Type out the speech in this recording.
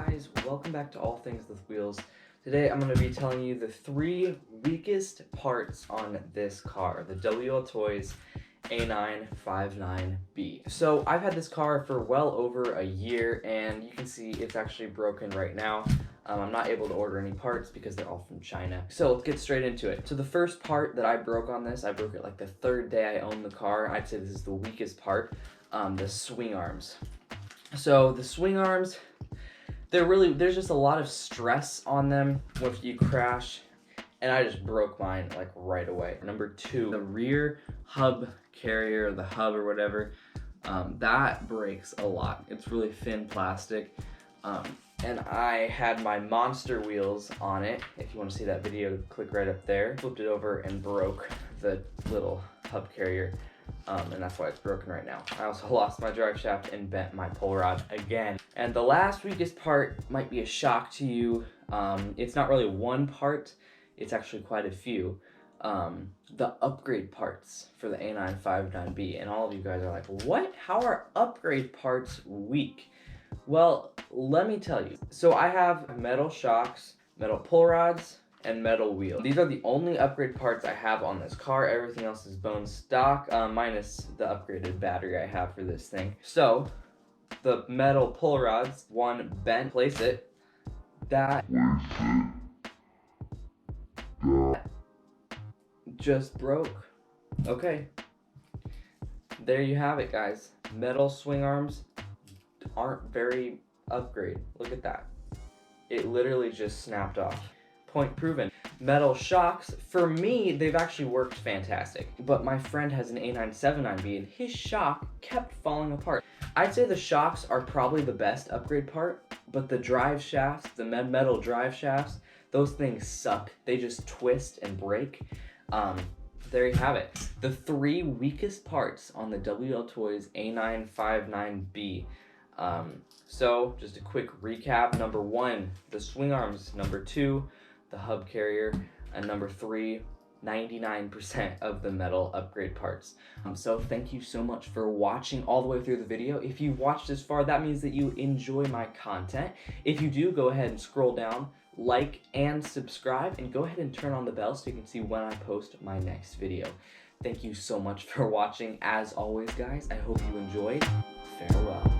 guys, welcome back to All Things with Wheels. Today I'm going to be telling you the 3 weakest parts on this car, the wltoys aA959-B. So I've had this car for well over a year, and you can see it's actually broken right now. I'm not able to order any parts because they're all from China. So let's get straight into it. So the first part that I broke on this, I broke it like the 3rd day I owned the car. I'd say this is the weakest part, the swing arms. So the swing arms, there's just a lot of stress on them if you crash, and I just broke mine like right away. Number 2, the rear hub carrier, the hub or whatever, that breaks a lot. It's really thin plastic, and I had my monster wheels on it. If you want to see that video, click right up there. Flipped it over and broke the little hub carrier. And that's why it's broken right now. I also lost my drive shaft and bent my pull rod again. And the last weakest part might be a shock to you. It's not really one part, it's actually quite a few. The upgrade parts for the aA959-B. And all of you guys are like, what? How are upgrade parts weak? Well, let me tell you. So I have metal shocks, metal pull rods, and metal wheel. These are the only upgrade parts I have on this car. Everything else is bone stock, minus the upgraded battery I have for this thing. So the metal pull rods, one bent, place it, that just broke. Okay, there you have it, guys. Metal swing arms aren't very upgrade. Look at that. It literally just snapped off. Point proven. Metal shocks, for me, they've actually worked fantastic. But my friend has an aA959-B and his shock kept falling apart. I'd say the shocks are probably the best upgrade part, but the drive shafts, the metal drive shafts, those things suck. They just twist and break. There you have it. The 3 weakest parts on the wltoys aA959-B. So just a quick recap. Number 1, the swing arms. Number 2, the hub carrier, and number 3, 99% of the metal upgrade parts. So thank you so much for watching all the way through the video. If you've watched this far, that means that you enjoy my content. If you do, go ahead and scroll down, like and subscribe, and go ahead and turn on the bell so you can see when I post my next video. Thank you so much for watching. As always, guys, I hope you enjoyed. Farewell.